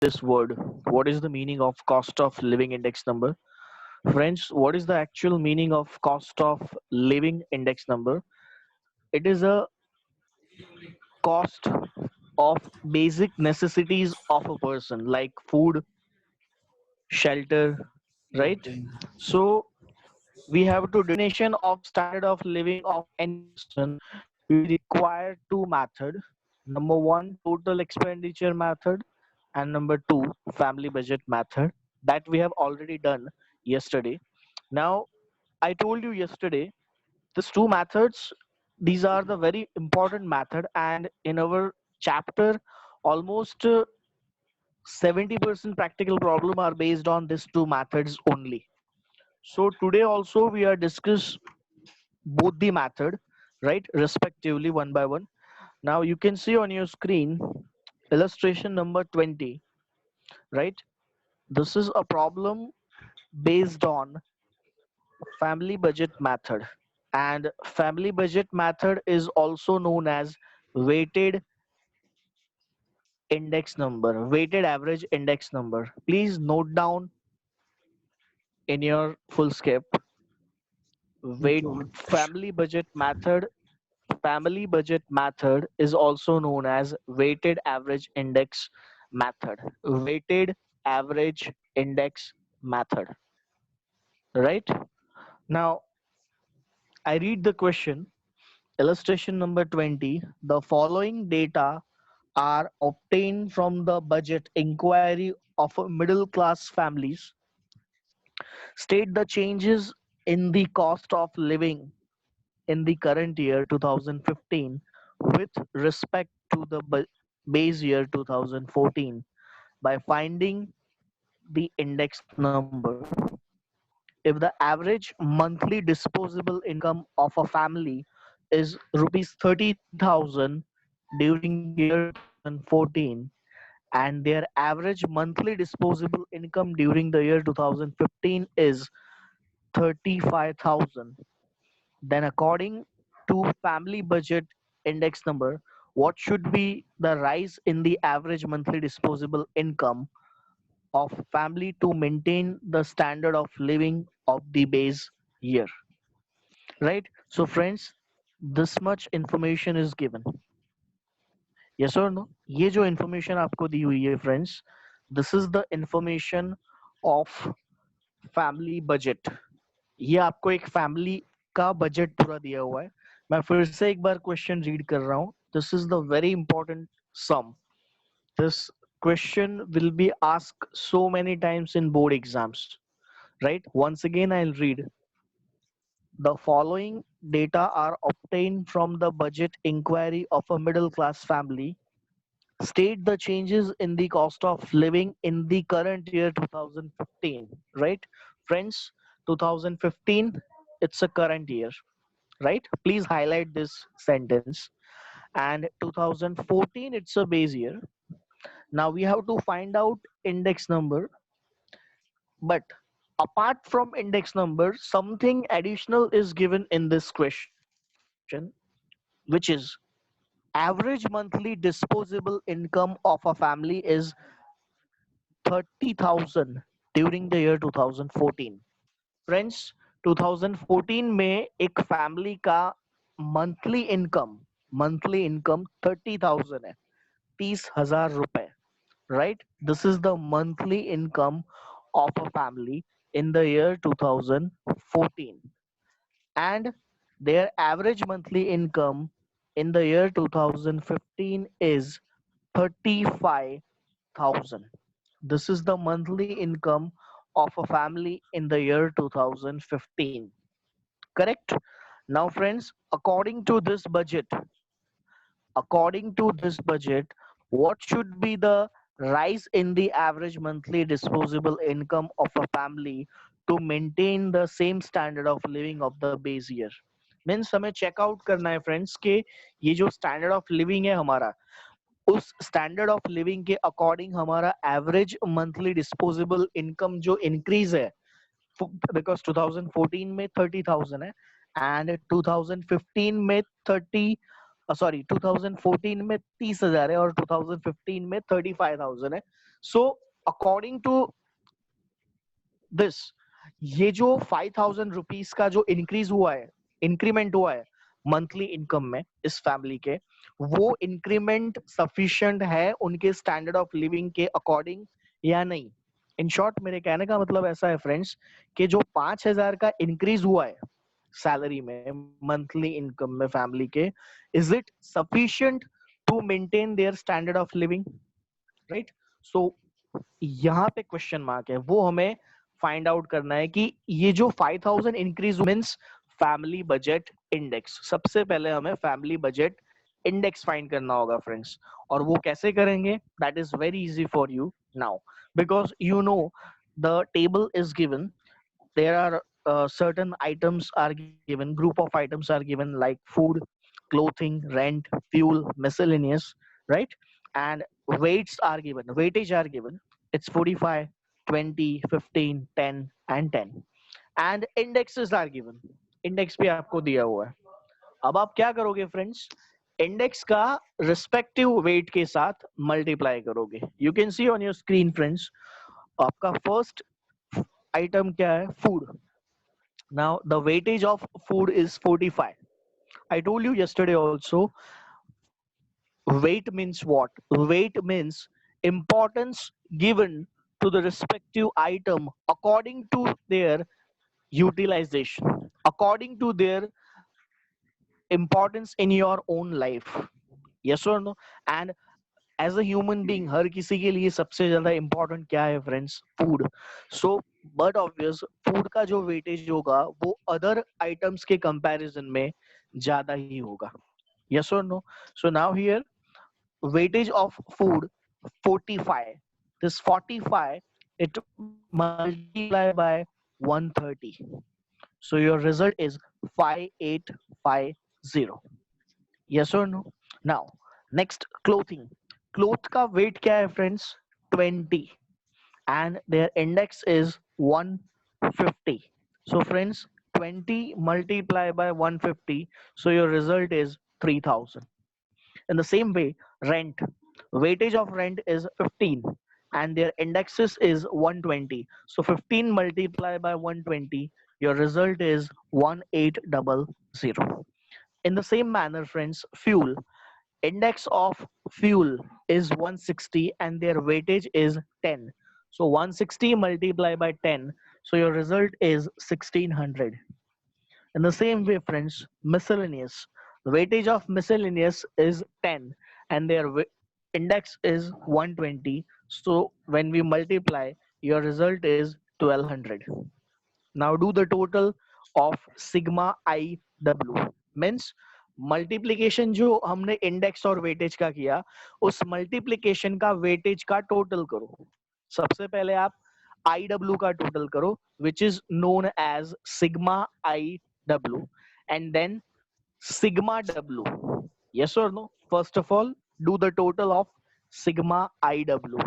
this word. What is the meaning of cost of living index number? Friends, what is the actual meaning of cost of living index number? It is a cost of basic necessities of a person like food, shelter, right? So we have to definition of standard of living of any person. We require two method. Number one, total expenditure method, and number two, family budget method, that we have already done yesterday. Now, I told you yesterday, these two methods, these are the very important method, and in our chapter, almost 70% practical problem are based on these two methods only. So today also we are discuss both the method, right, respectively, one by one. Now you can see on your screen illustration number 20, right? This is a problem based on family budget method, and family budget method is also known as weighted index number, weighted average index number. Please note down in your full script. Weight family budget method, family budget method is also known as weighted average index method, weighted average index method, right? Now I read the question. Illustration number 20. The following data are obtained from the budget inquiry of middle class families. State the changes in the cost of living in the current year 2015 with respect to the base year 2014 by finding the index number. If the average monthly disposable income of a family is rupees 30,000 during the year 2014 and their average monthly disposable income during the year 2015 is 35,000, then according to family budget index number, what should be the rise in the average monthly disposable income of family to maintain the standard of living of the base year, right? So friends, this much information is given. Yes or no? ये जो information आपको दी हुई है friends, this is the information of family budget. ये आपको एक family का budget पूरा दिया हुआ है. मैं फिर से एक बार क्वेश्चन रीड कर रहा हूँ. This is the very important sum. This question will be asked so many times in board exams, right? Once again I'll read. The following data are obtained from the budget inquiry of a middle class family. State the changes in the cost of living in the current year 2015, right? Friends, 2015, it's a current year, right? Please highlight this sentence. And 2014, it's a base year. Now we have to find out index number, but apart from index number, something additional is given in this question, which is average monthly disposable income of a family is 30,000 during the year 2014. Friends 2014 में एक family का monthly income 30,000 है, 30,000 रुपए, right? This is the monthly income of a family in the year 2014, and their average monthly income in the year 2015 is 35,000. This is the monthly income of a family in the year 2015. Correct? Now, friends, according to this budget, what should be the rise in the average monthly disposable income of a family to maintain the same standard of living of the base year? Means हमें checkout करना है friends के ये जो standard of living है हमारा, उस standard of living के अकॉर्डिंग हमारा एवरेज मंथली डिस्पोजेबल इनकम जो इंक्रीज है, बिकॉज 2014 में 30,000 है एंड 2015 में 2014 में 30,000 है और 2015 में 35,000 है. सो अकॉर्डिंग टू दिस, ये जो 5,000 रुपीज का जो इंक्रीज हुआ है, इंक्रीमेंट हुआ है मंथली इनकम में इस फैमिली के, वो इंक्रीमेंट सफिशिएंट है उनके स्टैंडर्ड ऑफ लिविंग के अकॉर्डिंग या नहीं? इन शॉर्ट मेरे कहने का मतलब ऐसा है फ्रेंड्स, कि जो 5,000 का इंक्रीज हुआ है सैलरी में मंथली इनकम में फैमिली के, is it sufficient to maintain their standard of living, right? So यहाँ पे क्वेश्चन मार्क है, वो हमें फाइंड आउट करना है कि ये जो 5,000 increase means family budget index. सबसे पहले हमें फैमिली बजट इंडेक्स फाइंड करना होगा फ्रेंड्स, और वो कैसे करेंगे? That is very easy for you now, because you know the table is given, there are certain items are given, group of items are given like food, clothing, rent, fuel, miscellaneous, right? And weights are given, weightage are given. It's 45, 20, 15, 10 and 10. And indexes are given, index भी आपको दिया हुआ है। अब आप क्या करोगे friends? Index का रिस्पेक्टिव वेट के साथ मल्टीप्लाई करोगे। You can C on your screen friends, आपका फर्स्ट आइटम क्या है? Food. Now the weightage of food is 45. I told you yesterday also, weight means what? Weight means importance given to the respective item according to their utilization, according to their importance in your own life. Yes or no? And as a human being हर किसी के लिए सबसे ज्यादा important क्या है friends? Food. So but obvious food का जो वेटेज होगा वो अदर आइटम्स के कंपैरिजन में ज्यादा ही होगा। यस और no? So now here weightage of food 45, this 45 it multiply by 130, so your result is 5850. Yes or no? Now next, clothing. Cloth का weight क्या है friends? 20, and their index is 150. So friends, 20 multiply by 150, so your result is 3,000. In the same way, rent. Weightage of rent is 15 and their indexes is 120. So 15 multiplied by 120, your result is 1800. In the same manner, friends, fuel. Index of fuel is 160 and their weightage is 10. So 160 multiplied by 10, so your result is 1600. In the same way, friends, miscellaneous. The weightage of miscellaneous is 10 and their index is 120. So when we multiply, your result is 1200. Now do the total of sigma I W. Means multiplication जो हमने index और weightage का किया, उस multiplication का weightage का total करो। सबसे पहले आप आई डब्ल्यू का टोटल करो, which is known as sigma I W, and then sigma W. Yes और no? First of all do the total of sigma I W,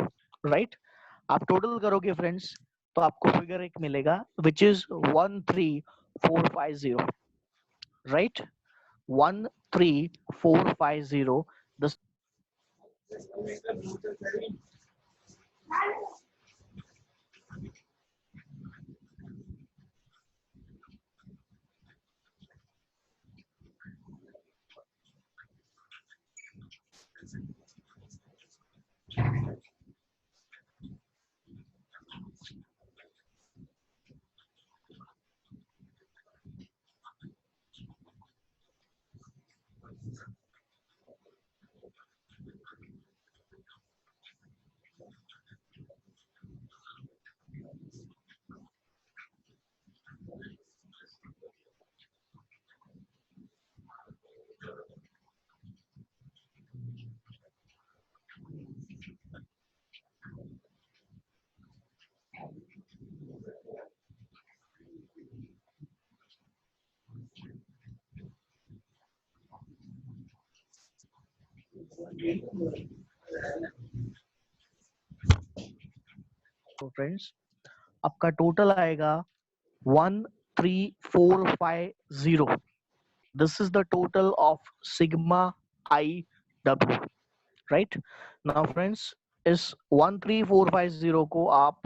right? आप टोटल करोगे फ्रेंड्स तो आपको फिगर एक मिलेगा which is 13450, right? 13450. The friends आपका total आएगा 13450. This is the total of sigma I W, right? Now friends, इस 13450 को आप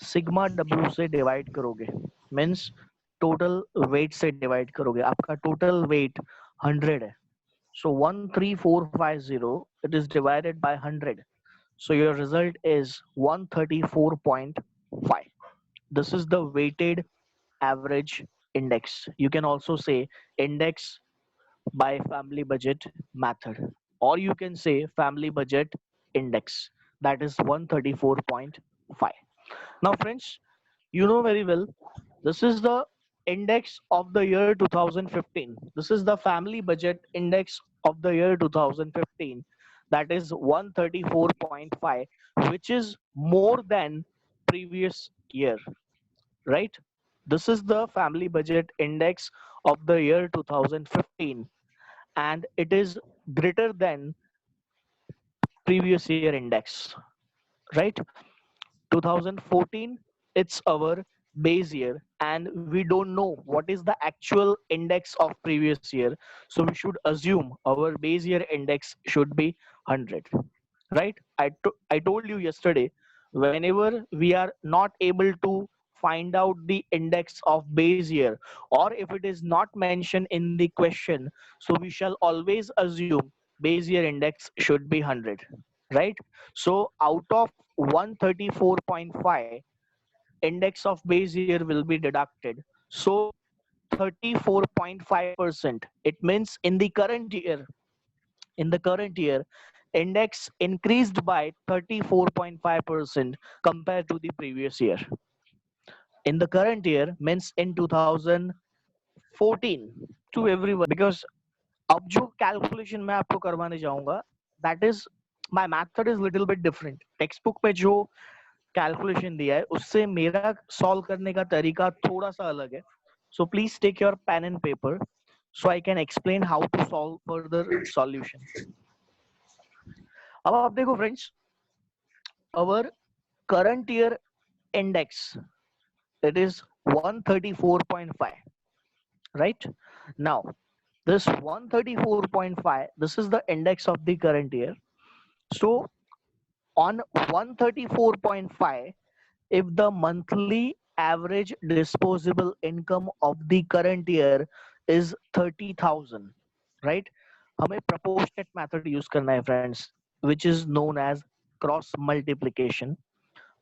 सिग्मा डब्ल्यू से डिवाइड करोगे, मीन्स टोटल वेट से डिवाइड करोगे, आपका टोटल वेट 100 है, so 13450 it is divided by 100, so your result is 134.5. This is the weighted average index. You can also say index by family budget method, or you can say family budget index, that is 134.5. Now friends, you know very well, this is the index of the year 2015. This is the family budget index of the year 2015, that is 134.5, which is more than previous year, right? This is the family budget index of the year 2015, and it is greater than previous year index, right? 2014, it's our base year, and we don't know what is the actual index of previous year, so we should assume our base year index should be 100, right? I told you yesterday, whenever we are not able to find out the index of base year, or if it is not mentioned in the question, so we shall always assume base year index should be 100, right? So out of 134.5, index of base year will be deducted, so 34.5%, it means in the current year index increased by 34.5% compared to the previous year. In the current year means in 2014, to everyone, because अब जो calculation मैं आपको करवाने जाऊंगा, that is my method is little bit different. Text book में जो calculation दिया है उससे मेरा सॉल्व करने का तरीका थोड़ा सा अलग है. So please take your pen and paper so I can explain how to solve further solution. अब आप देखो friends, our current year index, it is 134.5, right? Now this 134.5, this is the index of the current year. So on 134.5, if the monthly average disposable income of the current year is 30,000, right? हमें proportionate method use करना है friends, which is known as cross multiplication.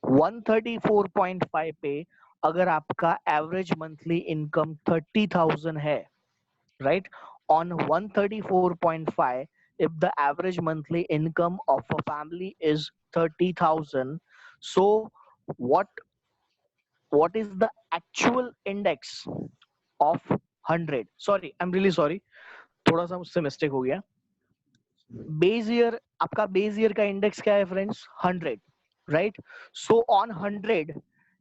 134.5 पे अगर आपका average monthly income 30,000 है, right? On 134.5, if the average monthly income of a family is 30,000, so what what is the actual index of 100? Sorry, I'm really sorry, थोड़ा सा मुझसे mistake हो गया. Base year, आपका बेस ईयर का index क्या है friends? 100, right? So on 100,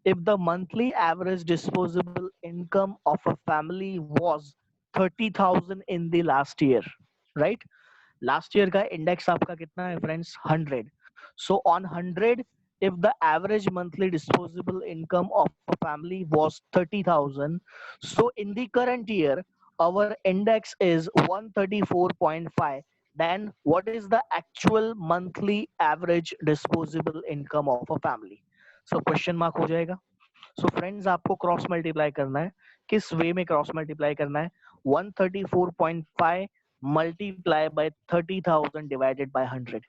if the monthly average disposable income of a family was 30,000 in the last year, right? Last year का इंडेक्स आपका कितना है friends? 100. So on 100, if the average monthly disposable income of a family was 30,000, so in the current year our index is 134.5, then what is the actual monthly average disposable income of a family? So question mark हो जाएगा. So friends, आपको cross multiply करना है. किस वे में cross multiply करना है? 134.5 multiply by 30,000 divided by 100,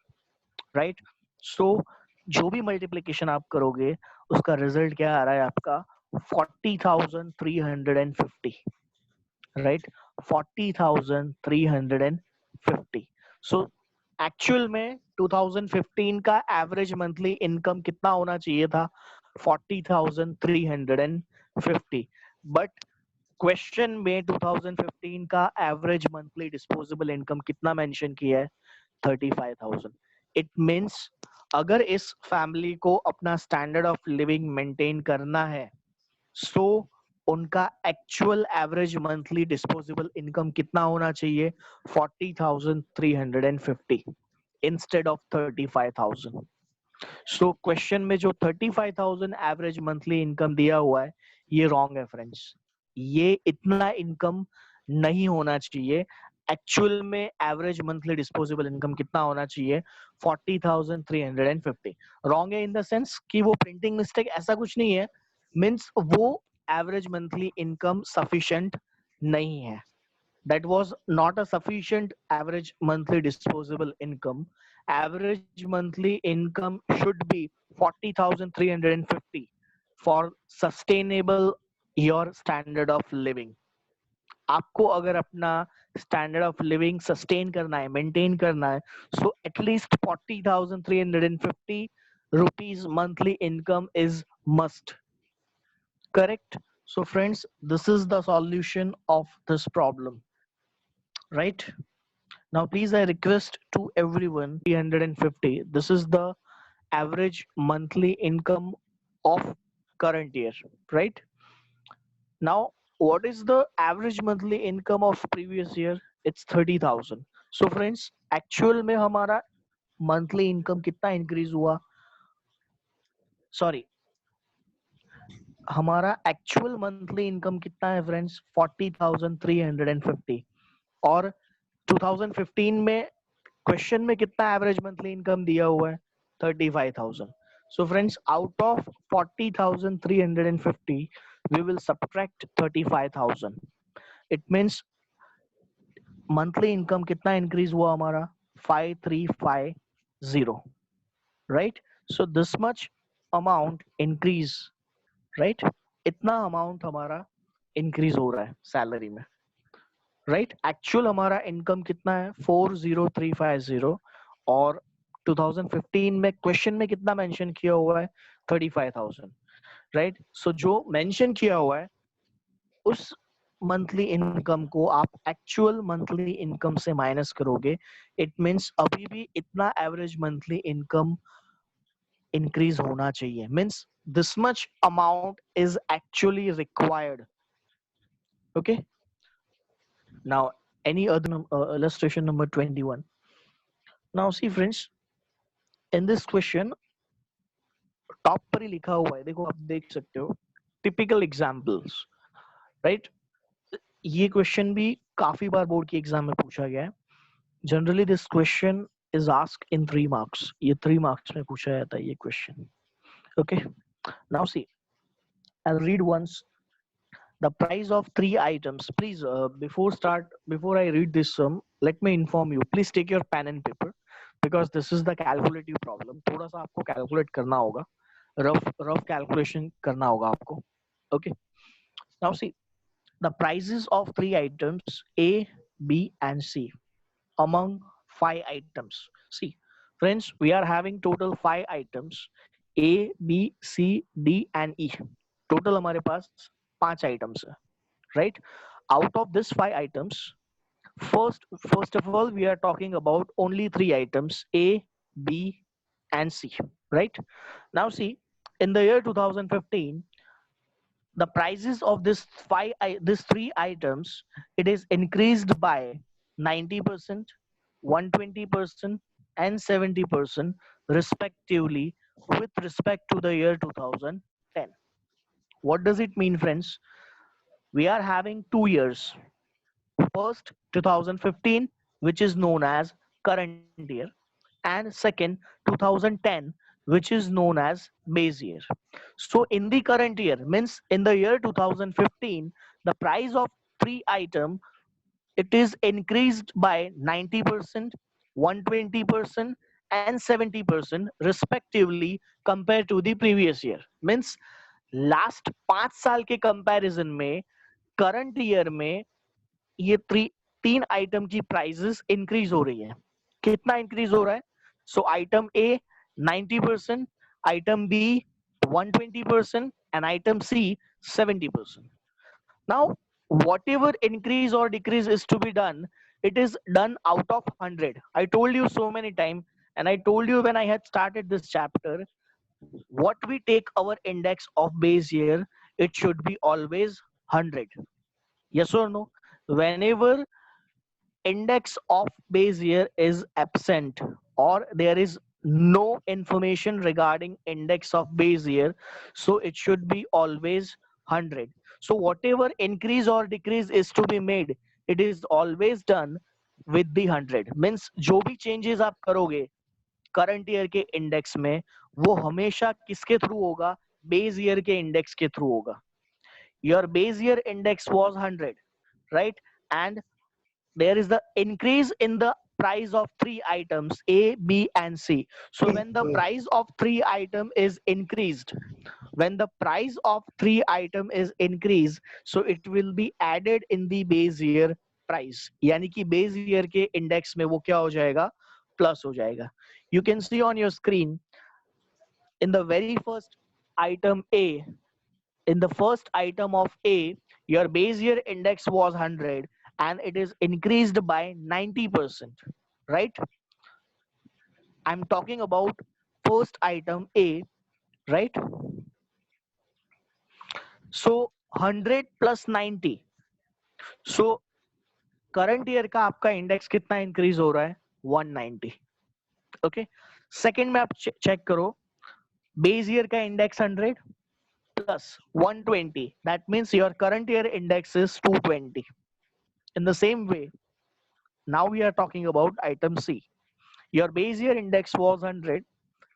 right? So जो भी मल्टीप्लिकेशन आप करोगे उसका रिजल्ट क्या आ रहा है आपका? 40,350, right? 40,350. So एक्चुअल में 2015 का एवरेज मंथली इनकम कितना होना चाहिए था? 40,350. बट क्वेश्चन में 2015 का एवरेज मंथली डिस्पोजेबल इनकम कितना मेंशन किया है? 35,000. इट मींस अगर इस फैमिली को अपना स्टैंडर्ड ऑफ लिविंग मेंटेन करना है, सो उनका actual average monthly disposable income कितना होना चाहिए? 40,350 इंस्टेड ऑफ 35,000. सो क्वेश्चन में जो 35,000 एवरेज मंथली इनकम दिया हुआ है ये रॉन्ग है फ्रेंड्स. ये इतना इनकम नहीं होना चाहिए. एक्चुअल में एवरेज मंथली डिस्पोजेबल इनकम कितना होना चाहिए? 40,350। रॉन्ग है इन द सेंस कि वो प्रिंटिंग मिस्टेक, ऐसा कुछ नहीं है। मीन्स वो एवरेज मंथली इनकम सफिशिएंट नहीं है। That was not a sufficient average monthly disposable income. Average monthly income should be 40,350 for sustainable your standard of living. आपको अगर अपना स्टैंडर्ड ऑफ लिविंग सस्टेन करना है, मेंटेन करना है, so at least 40,350 rupees monthly income is must. Correct? So friends, this is the solution of this problem, right? Now, please, I request to everyone 350. This is the average monthly income of current year, right? Now, what is the average monthly income of previous year? It's 30,000. So, friends, actual में हमारा monthly income कितना increase हुआ? Sorry, हमारा actual monthly income कितना है friends? 40,350. और 2015 में question में कितना एवरेज मंथली इनकम दिया हुआ है? 35,000. So friends, out of 40,350 we will subtract 35,000. It means monthly income कितना increase हुआ हमारा? 5350, right? So this much amount increase, right? इतना amount हमारा increase हो रहा है सैलरी में, राइट? एक्चुअल हमारा इनकम कितना है? 40350. और 2015 में क्वेश्चन में कितना मेंशन किया हुआ है? 35,000, राइट? सो जो मेंशन किया हुआ है उस मंथली इनकम को आप एक्चुअल मंथली इनकम से माइनस करोगे, इट मींस अभी भी इतना एवरेज मंथली इनकम इंक्रीज होना चाहिए. Means this much amount is actually required. Okay, now any other illustration number 21. Now see friends, in this question top पर ही लिखा हुआ है, देखो आप देख सकते हो, टिपिकल एग्जांपल्स, राइट? ये क्वेश्चन भी काफी बार बोर्ड के एग्जाम में पूछा गया है. Generally this question is asked in 3 marks. ये 3 मार्क्स में पूछा जाता है ये question. Okay, now see, I will read once the price of 3 items. Please, before I read this sum, let me inform you, please take your pen and paper because this is the calculative problem. थोड़ा सा आपको calculate करना होगा, rough calculation करना होगा आपको. Okay, now see the prices of 3 items A, B and C among 5 items. See friends, we are having total 5 items A, B, C, D and E. Total हमारे पास 5 items है, right? Out of this 5 items, first of all we are talking about only 3 items A, B and C, right? Now see, in the year 2015 the prices of this 3 items, it is increased by 90%, 120% and 70% respectively with respect to the year 2010. What does it mean friends? We are having 2 years. First 2015, which is known as current year, and second 2010, which is known as base year. So in the current year, means in the year 2015, the price of 3 item, it is increased by 90%, 120% and 70% respectively compared to the previous year. Means last 5 साल के comparison में current year में ये 3 item की prices increase हो रही है. कितना इंक्रीज हो रहा है? So item A 90%, item B 120% and item C 70%. Now whatever increase or decrease is to be done, it is done out of 100. I told you so many times, and I told you when I had started this chapter, what we take our index of base year, it should be always 100. Yes or no? Whenever index of base year is absent or there is no information regarding index of base year, so it should be always 100. So whatever increase or decrease is to be made, it is always done with the 100 means जो भी changes आप करोगे current year के index में वो हमेशा किसके through होगा, बेस ईयर के इंडेक्स के थ्रू होगा. Your base year index was 100, right? And there is the increase in the price of three items A, B and C. So when the price of three item is increased, when the price of three item is increased, so it will be added in the base year price. यानी कि base year के index में वो क्या हो जाएगा, plus हो जाएगा. You can see on your screen in the very first item A, in the first item of A, your base year index was 100 and it is increased by 90%, right? I'm talking about first item A, right? So 100 plus 90. So current year का आपका index कितना increase हो रहा है, 190. Okay, second में आप check करो, base year का index 100 plus 120, that means your current year index is 220. In the same way, now we are talking about item C. Your base year index was 100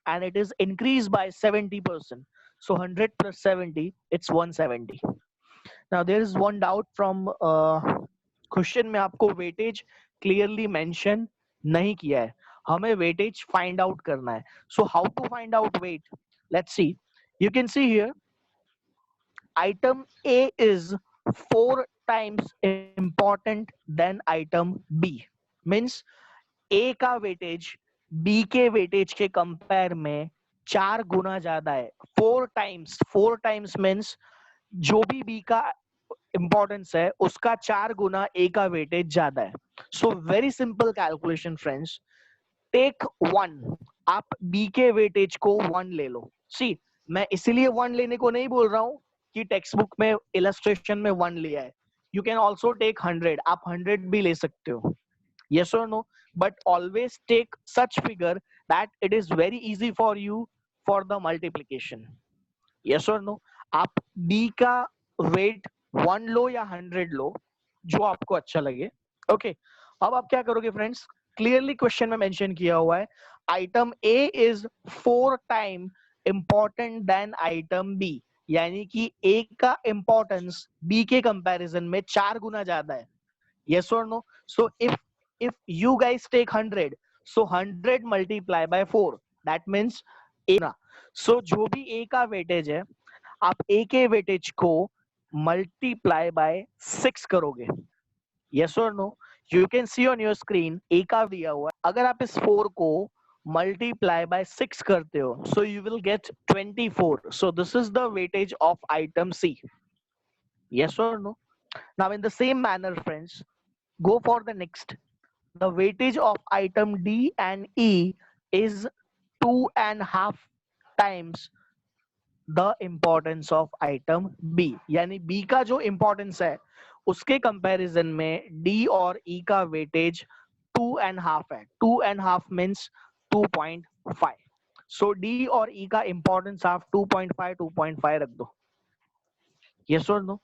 and it is increased by 70%. So 100 plus 70, it's 170. Now there is one doubt from question में आपको weightage clearly mention नहीं किया है, हमें weightage find out करना है. So how to find out weight, let's see. You can see here item A is 4 times important than item B. Means A का weightage B के वेटेज के compare में 4 गुना ज्यादा है. 4 times means जो भी B का इंपॉर्टेंस है उसका 4 गुना A का वेटेज ज्यादा है. So very simple calculation friends, take 1. आप B के वेटेज को 1 ले लो. सी, मैं इसीलिए 1 लेने को नहीं बोल रहा हूं कि टेक्स्ट बुक में इलस्ट्रेशन में 1 लिया है. यू कैन ऑल्सो टेक 100, आप 100 भी ले सकते हो. yes or no, but always take such figure that it is very easy for you for the multiplication. yes or no, आप B का वेट 1 लो या 100 लो, जो आपको अच्छा लगे. ओके, अब आप क्या करोगे फ्रेंड्स, क्लियरली क्वेश्चन में मेंशन किया हुआ है item A is 4 time important than item B. यानी कि A का इंपॉर्टेंस B के कंपैरिजन में 4 गुना ज्यादा है. yes or no, so if you guys take 100, so 100 multiply by 4, that means A ना. so जो भी A का वेटेज है, आप A के वेटेज को मल्टीप्लाई बाय 6 करोगे. yes or no, you can see on your screen A का दिया हुआ है. अगर आप इस 4 को multiply by 6 करते हो, so you will get 24. so this is the weightage of item C. yes or no, now in the same manner friends, go for the next. The weightage of item D and E is 2.5 times the importance of item B. यानी B का जो importance है उसके comparison में D और E का weightage 2.5 है. 2.5 means 2.5. So D और E का importance आप 2.5 रख दो. Yes or no?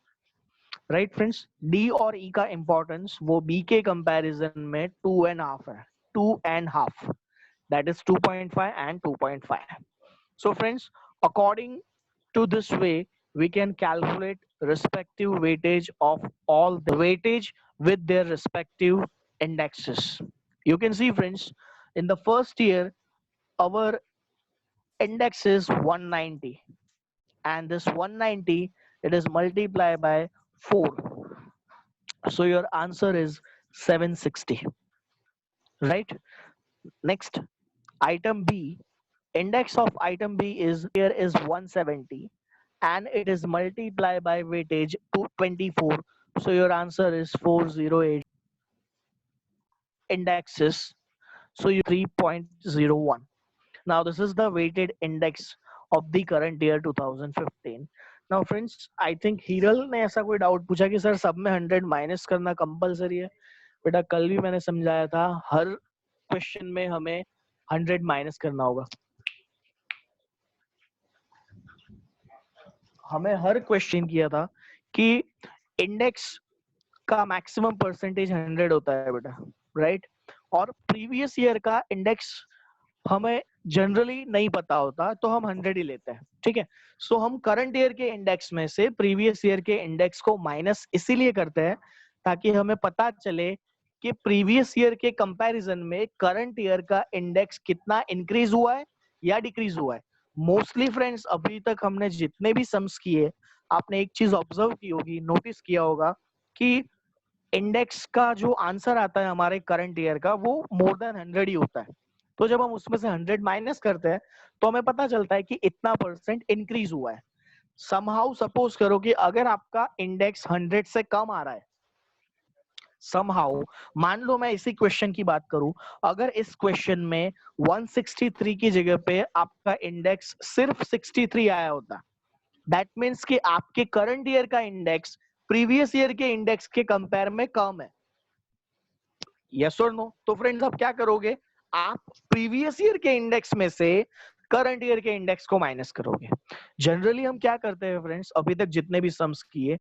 Right friends, D और ई का इंपॉर्टेंस वो बी के कंपैरिजन में 2.5 है. 2.5, that is 2.5 and 2.5. so friends, according to this way we can calculate respective weightage of all the weightage with their respective indexes. You can see friends, in the first year our index is 190 and this 190 it is multiplied by 4. So your answer is 760, right? Next, item B, index of item B is here is 170 and it is multiplied by weightage to 24. So your answer is 408 indexes. So you 3.01. Now this is the weighted index of the current year 2015. Now friends, I think Hiral ने ऐसा कोई doubt पूछा कि sir सब में 100 minus करना compulsory है. बेटा कल भी मैंने समझाया था हर क्वेश्चन में हमें 100 माइनस करना होगा. हमें हर क्वेश्चन किया था कि इंडेक्स का मैक्सिमम परसेंटेज 100 होता है बेटा. राइट? और प्रीवियस ईयर का इंडेक्स हमें जनरली नहीं पता होता, तो हम 100 ही लेते हैं, ठीक है? सो हम करंट ईयर के इंडेक्स में से प्रीवियस ईयर के इंडेक्स को माइनस इसीलिए करते हैं ताकि हमें पता चले कि प्रीवियस ईयर के कंपैरिजन में करंट ईयर का इंडेक्स कितना इंक्रीज हुआ है या डिक्रीज हुआ है। मोस्टली फ्रेंड्स, अभी तक हमने जितने भी सम्स किए, आपने एक चीज ऑब्जर्व की होगी, नोटिस किया होगा कि इंडेक्स का जो आंसर आता है हमारे करंट ईयर का, वो मोर देन 100 ही होता है। तो जब हम उसमें से 100 माइनस करते हैं तो हमें पता चलता है कि इतना परसेंट इंक्रीज हुआ है। समहाउ सपोज करो कि अगर आपका इंडेक्स 100 से कम आ रहा है, समहाउ मान लो मैं इसी क्वेश्चन की बात करूं, अगर इस क्वेश्चन में 163 की जगह पे आपका इंडेक्स सिर्फ 63 आया होता, दैट मीन्स कि आपके करंट ईयर का इंडेक्स प्रीवियस ईयर के इंडेक्स के कंपेयर में कम है। यस और नो? तो फ्रेंड्स, आप क्या करोगे? आप प्रीवियस ईयर के इंडेक्स में से करंट ईयर के इंडेक्स को माइनस करोगे। जनरली हम क्या करते हैं फ्रेंड्स, अभी तक जितने भी सम्स किए,